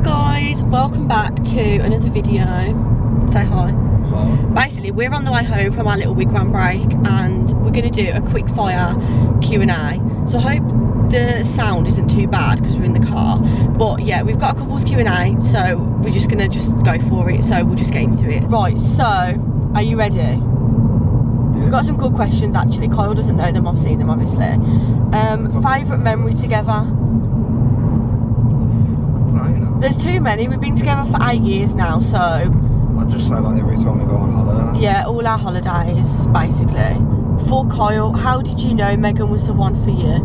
Hi guys, welcome back to another video. Say hi. Hi. Basically, we're on the way home from our little wigwam break and we're going to do a quick fire Q&A. So I hope the sound isn't too bad because we're in the car. But yeah, we've got a couple's Q&A, so we're just going to go for it. So we'll just get into it. Right, so are you ready? Yeah. We've got some good questions actually. Kyle doesn't know them, I've seen them obviously. Favourite memory together? There's too many. We've been together for 8 years now, so I'd just say like every time we go on holiday. yeah, all our holidays basically. For Kyle, how did you know Megan was the one for you?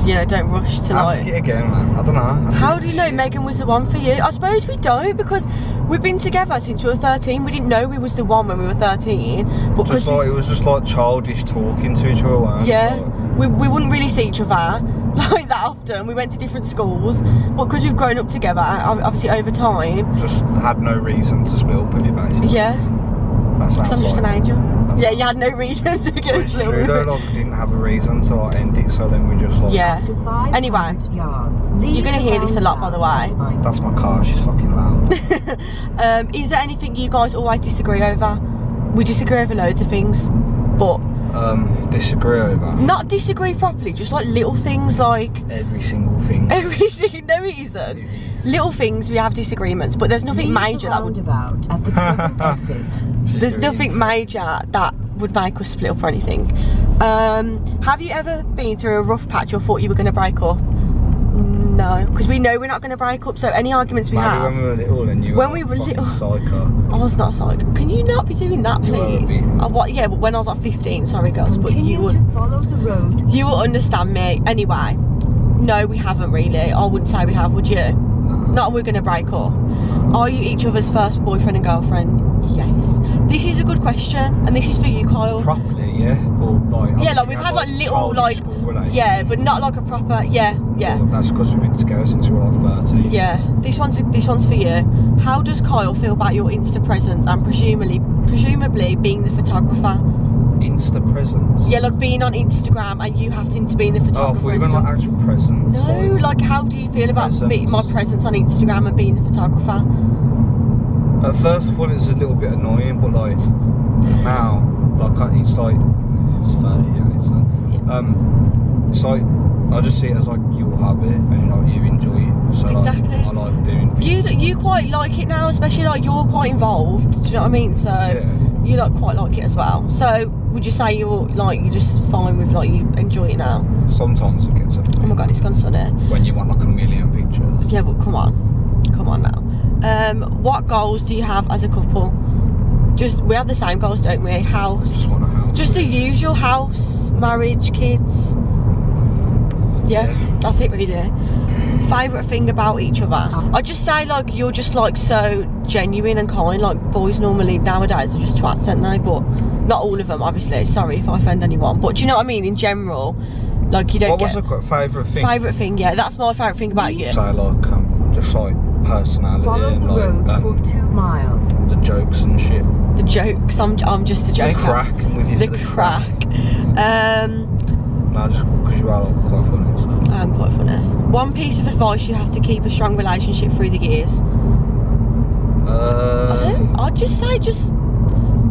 You know, don't rush to ask it again, man. I don't know. How do you know Megan was the one for you? I suppose we don't, because we've been together since we were 13. We didn't know we was the one when we were 13. But just like, it was just like childish talking to each other. Weren't yeah. Like, we wouldn't really see each other like that often. We went to different schools, but because we've grown up together, obviously over time. Just had no reason to split up with you, basically. Yeah. Because I'm just an angel. Yeah, you had no reason to get a split up. Like, we didn't have a reason to like end it, so then we just like. Yeah. Anyway, you're gonna hear this a lot, by the way. That's my car. She's fucking loud. Is there anything you guys always disagree over? We disagree over loads of things, but. Disagree over? Not disagree properly, just like little things like... Every single thing. Everything, no it isn't. Little things we have disagreements, but there's nothing major that would... There's nothing major that would make us split up or anything. Have you ever been through a rough patch or thought you were going to break up? No, because we know we're not going to break up, so any arguments we have... when we were little and you were psycho. I was not a psycho. Can you not be doing that, please? Yeah, but when I was like 15, sorry girls, but you would... follow the road. You will understand me. Anyway, no, we haven't really. I wouldn't say we have, would you? No. Not we're going to break up. Are you each other's first boyfriend and girlfriend? Yes. This is a good question, and this is for you, Kyle. Properly, yeah? Or like... Yeah, like we've had like little, like... Yeah, but not like a proper... Yeah. Well, that's because we've been together since we were like 13. Yeah, this one's for you. How does Kyle feel about your Insta presence and presumably being the photographer? Insta presence? Yeah, like being on Instagram and you having to be in the photographer. Oh, we went like actual presence. No, like how do you feel about my presence on Instagram and being the photographer? At first I thought it was a little bit annoying, but like now, like it's like it's 30, yeah. It's like I just see it as like your hobby and like you enjoy it. So exactly. Like, I like doing things. You quite like it now, especially like you're quite involved. Do you know what I mean? So yeah. You like quite like it as well. So would you say you're just fine with like you enjoy it now? Sometimes it gets. Oh my god, it's gone sunny. When you want like a million pictures. Yeah, but come on now. What goals do you have as a couple? We have the same goals, don't we? House. Just want a house. Just the usual house, marriage, kids. Yeah, that's it really. Favourite thing about each other? I'd just say like you're just like so genuine and kind. Like boys normally nowadays are just twats, aren't they? But not all of them, obviously. Sorry if I offend anyone. But do you know what I mean? In general, like you don't get... What was the favourite thing? Favourite thing, yeah. That's my favourite thing about you. So like just like personality and like for 2 miles. The jokes and shit. The jokes. I'm just a joker. The crack. I'm with you. The crack. No, just because you are like, quite funny. So. I'm quite funny. One piece of advice you have to keep a strong relationship through the years. I'd just say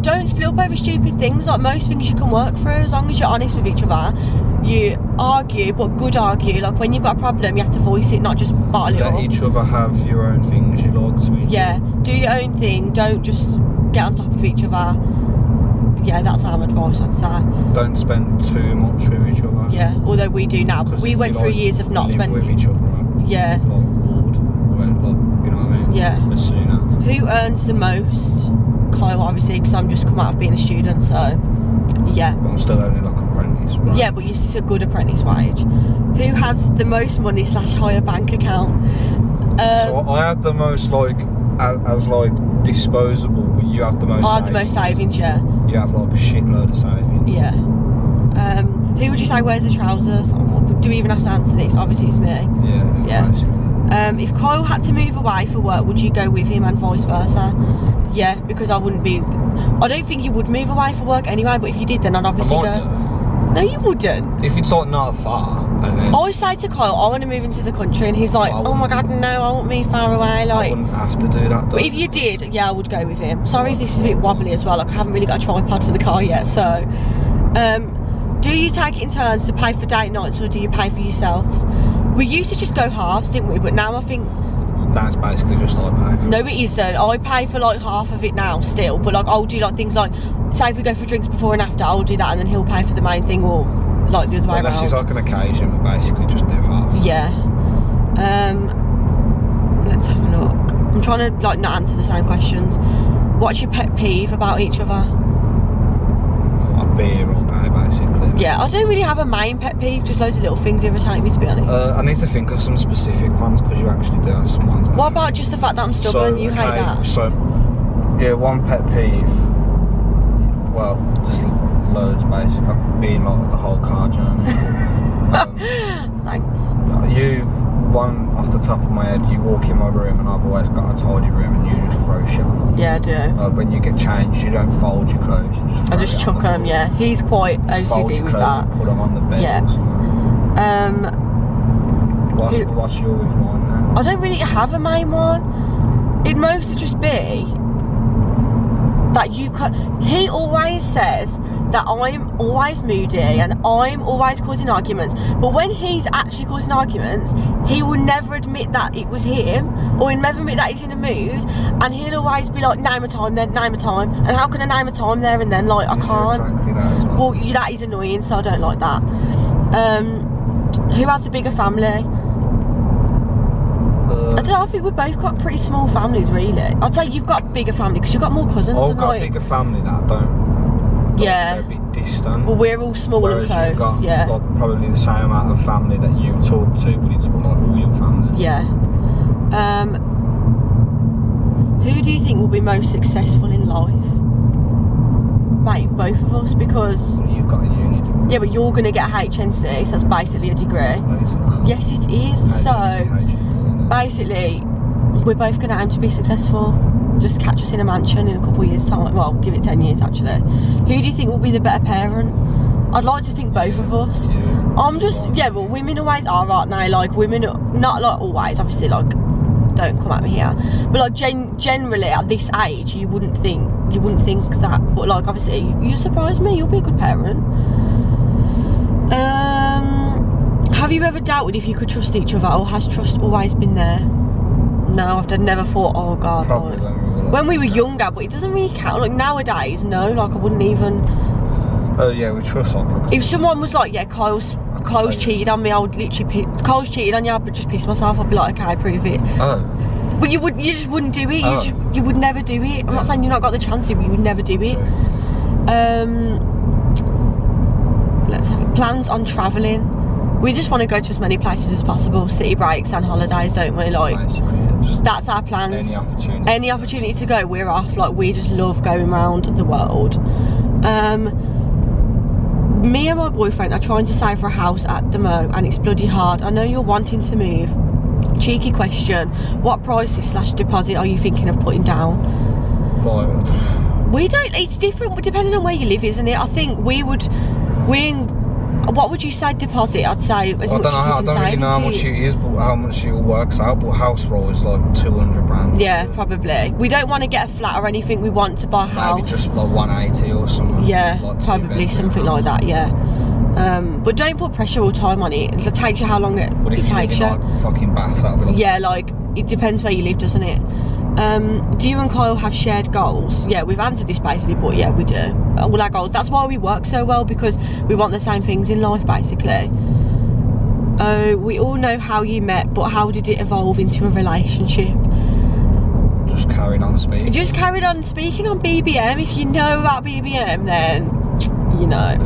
don't split up over stupid things. Like most things you can work through as long as you're honest with each other. You argue, but good argue. Like when you've got a problem, you have to voice it, not just bottle it up. Let each other have your own things you like to eat. Yeah, do your own thing. Don't just get on top of each other. Yeah, that's our advice, I'd say. Don't spend too much with each other. Yeah, although we do now. But we went through years of not spending with each other. Right? Yeah. Like bored. Like, you know what I mean? Yeah. As soon as. Who earns the most? Kyle, obviously, because I'm just come out of being a student, so yeah. But I'm still only like apprentice. Right? Yeah, but it's a good apprentice wage. Who has the most money / higher bank account? So I had the most like as like disposable, but you have the most. The most savings, yeah. You have like a shitload of savings. Yeah. Who would you say wears the trousers? Do we even have to answer this? Obviously it's me. Yeah. If Kyle had to move away for work, would you go with him and vice versa? Yeah, because I don't think you would move away for work anyway, but if you did then I'd obviously go. No, you wouldn't. If it's like not far And then I say to Kyle, I want to move into the country, and he's like, oh my god, no, I want me far away. I Like, wouldn't have to do that though. but if you did, yeah, I would go with him. Sorry if this is a bit wobbly as well, like I haven't really got a tripod for the car yet, so. Do you take it in turns to pay for date nights, or do you pay for yourself? We used to just go halves, didn't we? But now I think... That's basically just like pay. No, it isn't. I pay for like half of it now still, but like I'll do like things like, say if we go for drinks before and after, I'll do that, and then he'll pay for the main thing, or like the other way around. Unless it's like an occasion, we basically just do half. Yeah. Let's have a look. I'm trying to like not answer the same questions. What's your pet peeve about each other? A beer all day, basically. Yeah, I don't really have a main pet peeve, just loads of little things irritate me, to be honest. I need to think of some specific ones, because you actually do have some ones. What about just the fact that I'm stubborn? You hate that? So, yeah, one pet peeve. Well, just loads, basically. Being like the whole car journey. Thanks. One off the top of my head, you walk in my room and I've always got a tidy room, and you just throw shit on the floor. Yeah, I do. Like when you get changed, you don't fold your clothes, you just I just chuck them, yeah. He's quite OCD with that. Put them on the bed. Yeah. What's your with mine then? I don't really have a main one. It'd mostly just be that you could. He always says that I'm always moody and I'm always causing arguments, but when he's actually causing arguments, he will never admit that it was him, or he'll never admit that he's in a mood, and he'll always be like, name a time then, name a time, and how can I name a time there and then? Like, I can't. Exactly that as well. Well, that is annoying, so I don't like that. Who has a bigger family? I don't know, I think we've both got pretty small families, really. I'd say you've got a bigger family because you've got more cousins. I've got a bigger family that don't. Yeah. They're a bit distant. Well, we're all small Whereas and you've close. got, Yeah. got probably the same amount of family that you talk to, but it's like real family. Yeah. Who do you think will be most successful in life? Mate, both of us, because. You've got a uni. Yeah, but you're gonna get a HNC, so that's basically a degree. No, it's not. Yes, it is. So. Basically, we're both going to aim to be successful. Just catch us in a mansion in a couple of years' time. Well, give it 10 years actually. Who do you think will be the better parent? I'd like to think both of us. Yeah. I'm just, yeah, but women always are, aren't they? Like, women, not like always, obviously, like, don't come at me here. But like, generally at this age, you wouldn't think that. But like, obviously, you surprise me, you'll be a good parent. Have you ever doubted if you could trust each other, or has trust always been there? No, I've never thought, oh god. Probably like, when we were younger, but it doesn't really count. Like nowadays, no, like I wouldn't even. Oh yeah, we trust on. If someone was like, yeah, Kyle's cheated on me, I would literally Kyle's cheated on you, I would just piss myself. I'd be like, okay, prove it. Oh. But you just wouldn't do it. Oh. You would never do it. I'm not saying you've not got the chance to, but you would never do it. Let's have it. Plans on travelling. We just want to go to as many places as possible, city breaks and holidays, don't we? Like, basically, yeah, that's our plans. Any opportunity to go, we're off. Like, we just love going around the world. Me and my boyfriend are trying to save for a house at the Mo, and it's bloody hard. I know you're wanting to move. Cheeky question. What prices / deposit are you thinking of putting down? Like, We don't, it's different depending on where you live, isn't it? I think what would you say deposit? I'd say as much as we can save. I don't really know how much it is, but how much it all works out. But house roll is like 200 grand. Yeah, probably. We don't want to get a flat or anything. We want to buy a house. Maybe just like 180 or something. Yeah, like probably something like that. Yeah. But don't put pressure or time on it. It takes you how long it takes you. Like fucking Bath, that'll be like. Yeah, like it depends where you live, doesn't it? Do you and Kyle have shared goals? Yeah, we've answered this basically, but yeah, we do. All our goals. That's why we work so well, because we want the same things in life, basically. We all know how you met, but how did it evolve into a relationship? Just carried on speaking. Just carried on speaking on BBM. If you know about BBM, then you know.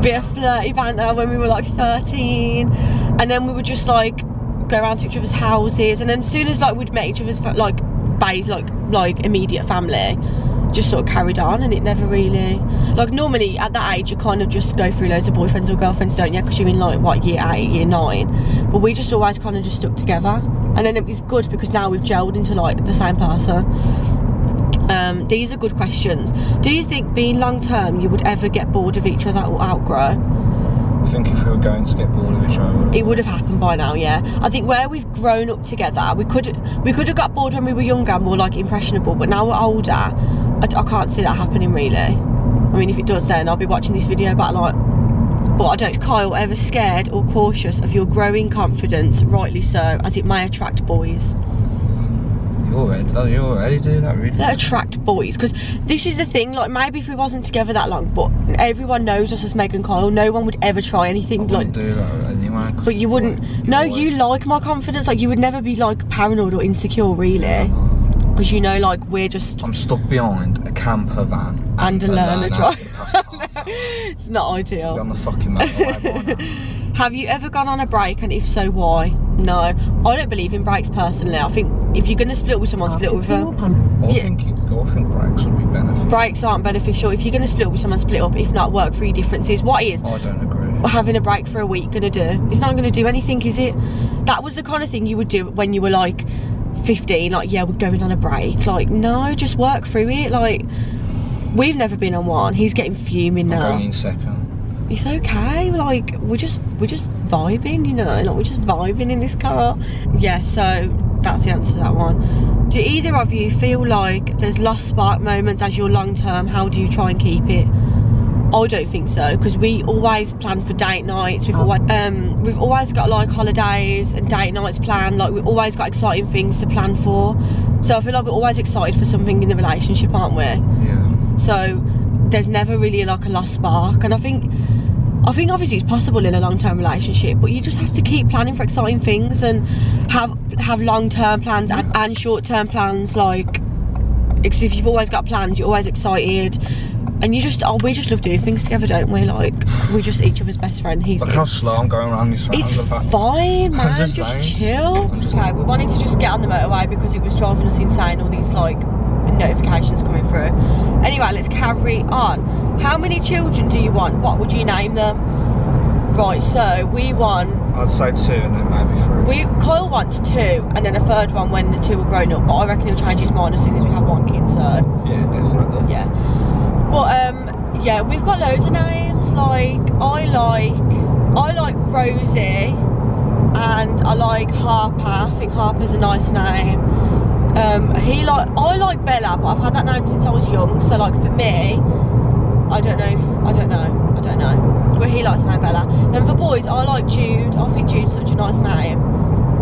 Bit of flirty banter when we were like 13, and then we would just like go around to each other's houses, and then as soon as like we'd met each other's like immediate family, just sort of carried on, and it never really, like, normally at that age you kind of just go through loads of boyfriends or girlfriends, don't you, because you're in like what, year 8, year 9, but we just always kind of just stuck together, and then it was good because now we've gelled into like the same person. These are good questions. Do you think being long term you would ever get bored of each other or outgrow? I think if we were going to get bored of each other, it would have happened by now, yeah. I think where we've grown up together, we could have got bored when we were younger and more like impressionable, but now we're older, I can't see that happening really. I mean, if it does, then I'll be watching this video back like, but I don't. Is Kyle ever scared or cautious of your growing confidence, rightly so, as it may attract boys? You already do that, really? That attract boys, because this is the thing, like maybe if we wasn't together that long, but everyone knows us as Meg and Kyle, no one would ever try anything. I wouldn't do that anyway. But you wouldn't, no, you like my confidence, like you would never be like paranoid or insecure really, because you know, like we're just... I'm stuck behind a camper van and a learner drive. It's not ideal. Be on the fucking motorway by now. Have you ever gone on a break, and if so, why? No, I don't believe in breaks personally. I think if you're going to split up with someone, split up with them. I think breaks would be beneficial. Breaks aren't beneficial. If you're going to split up with someone, split up. If not, work through your differences. What is? I don't agree. Having a break for a week going to do? It's not going to do anything, is it? That was the kind of thing you would do when you were like 15. Like, yeah, we're going on a break. Like, no, just work through it. Like, we've never been on one. He's getting fuming now. I'm going in second. It's okay, like we're just vibing, you know, like we're just vibing in this car. Yeah, so that's the answer to that one. Do either of you feel like there's lost spark moments as your long term? How do you try and keep it? I don't think so, because we always plan for date nights. We've always got like holidays and date nights planned. Like we've always got exciting things to plan for. So I feel like we're always excited for something in the relationship, aren't we? Yeah. So there's never really like a lost spark, and I think obviously it's possible in a long-term relationship, but you just have to keep planning for exciting things and have long-term plans and short-term plans. Like, because if you've always got plans, you're always excited, and we just love doing things together, don't we? Like, we're just each other's best friend. Look how slow I'm going around this round. It's fine, man. Just chill. Okay, we wanted to just get on the motorway because it was driving us insane, all these like notifications coming through. Anyway, let's carry on. How many children do you want? What would you name them? Right, so we want... I'd say 2 and then maybe 3. Kyle wants 2 and then a third one when the 2 are grown up, but I reckon he'll change his mind as soon as we have 1 kid, so... Yeah, definitely. Yeah. But, yeah, we've got loads of names. Like, I like Rosie, and I like Harper. I think Harper's a nice name. I like Bella, but I've had that name since I was young, so like for me, I don't know, but he likes the name Bella. Then for boys, I like Jude. I think Jude's such a nice name,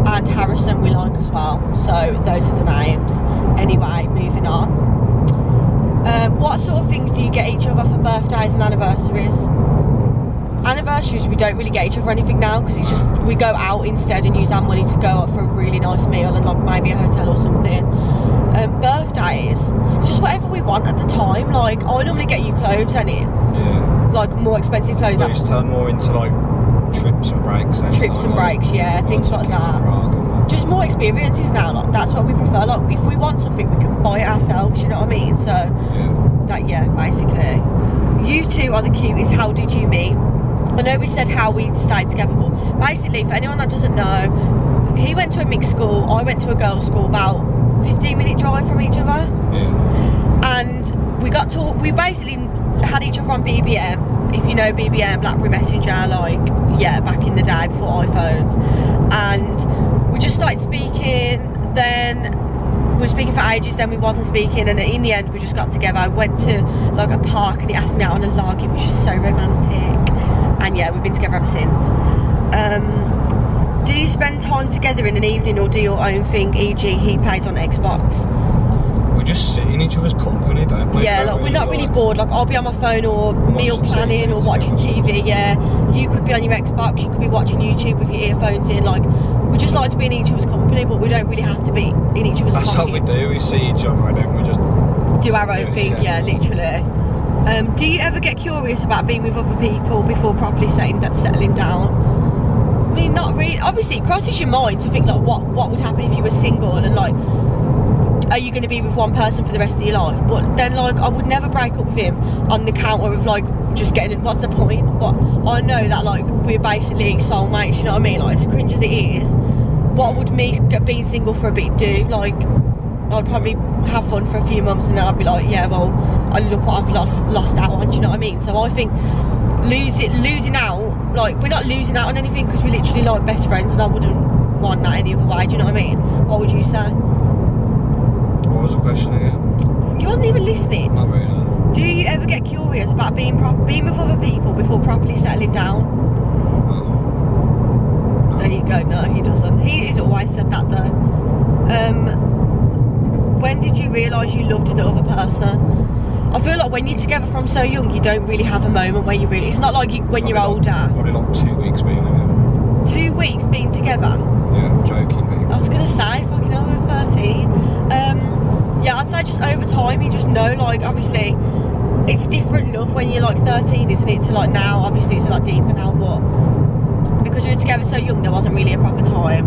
and Harrison we like as well. So those are the names. Anyway, moving on. What sort of things do you get each other for birthdays and anniversaries? Anniversaries, we don't really get each other anything now, because it's just we go out instead and use our money to go out for a really nice meal and like maybe a hotel or something. Birthdays, it's just whatever we want at the time. Like, I normally get you clothes, and yeah, like more expensive clothes. These turn more into like trips and breaks. Trips and breaks, yeah, things like that. Just more experiences now. Like, that's what we prefer. Like, if we want something, we can buy it ourselves. You know what I mean? So yeah, basically, you two are the cutest. How did you meet? I know we said how we stayed together, but basically, for anyone that doesn't know, he went to a mixed school, I went to a girls' school, about 15-minute drive from each other. Yeah. And we basically had each other on BBM, if you know BBM, Blackberry Messenger, like, yeah, back in the day before iPhones. And we just started speaking, then we were speaking for ages, then we wasn't speaking, and in the end we just got together. I went to like a park and he asked me out on a log. It was just so romantic, and yeah, we've been together ever since. Do you spend time together in an evening or do your own thing, e.g. he plays on Xbox? We just sit in each other's company, don't we? Yeah, like, we're not really bored. Like, I'll be on my phone or meal planning or watching TV, yeah. You could be on your Xbox, you could be watching YouTube with your earphones in. Like, we just like to be in each other's company, but we don't really have to be in each other's That's pockets. how we do, we see each other and then we just do our own thing, yeah, literally. Do you ever get curious about being with other people before properly settling down? I mean, not really. Obviously, it crosses your mind to think like what would happen if you were single, and like, are you going to be with one person for the rest of your life? But then, like, I would never break up with him on the counter of like just getting, what's the point? But I know that like we're basically soulmates, you know what I mean? Like, as cringe as it is, what would me being single for a bit do? Like, I'd probably have fun for a few months and then I'd be like, yeah, well, I look what I've lost out on, do you know what I mean? So I think losing out. Like, we're not losing out on anything because we're literally like best friends, and I wouldn't want that any other way. Do you know what I mean? What would you say? What was the question again? You wasn't even listening. Not really. Do you ever get curious about being with other people before properly settling down? No. There you go. No, he doesn't. He's always said that though. When did you realise you loved the other person? I feel like when you're together from so young, you don't really have a moment where you really. It's not like when you're older. Probably like 2 weeks being together. 2 weeks being together. Yeah, I'm joking, mate. I was gonna say, fucking hell, we're 13. Yeah, I'd say just over time, you just know, like, obviously, it's different love when you're like 13, isn't it? To like now, obviously, it's a lot deeper now, but because we were together so young, there wasn't really a proper time.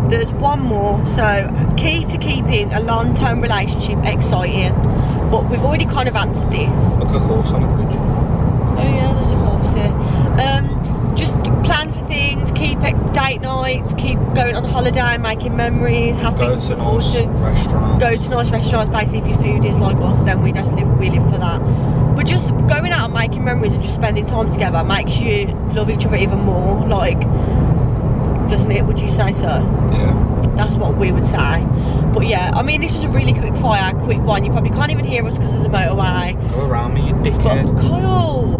There's one more. So, key to keeping a long-term relationship exciting, but we've already kind of answered this. Look, a horse on a bridge. Oh yeah, there's a horse here. Just plan for things, keep date nights, keep going on holiday, making memories, have Go things to to look forward nice to. restaurants. Go to nice restaurants. Basically, if your food is like us, then we live for that. But just going out and making memories and just spending time together makes you love each other even more. Like, doesn't it? Would you say so? Yeah. That's what we would say. But yeah, I mean, this was a really quick one. You probably can't even hear us because of the motorway. Go around me, you But dickhead. Kyle.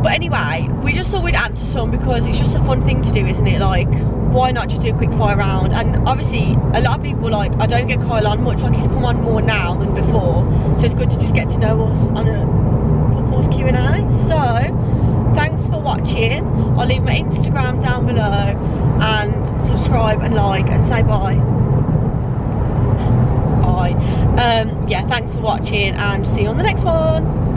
But anyway, we just thought we'd answer some because it's just a fun thing to do, isn't it? Like, why not just do a quick fire round? And obviously, a lot of people, like, I don't get Kyle on much. Like, he's come on more now than before. So it's good to just get to know us on a couples Q&A. So, thanks for watching. I'll leave my Instagram down below, and subscribe and like and say bye. Bye. Yeah, thanks for watching, and see you on the next one.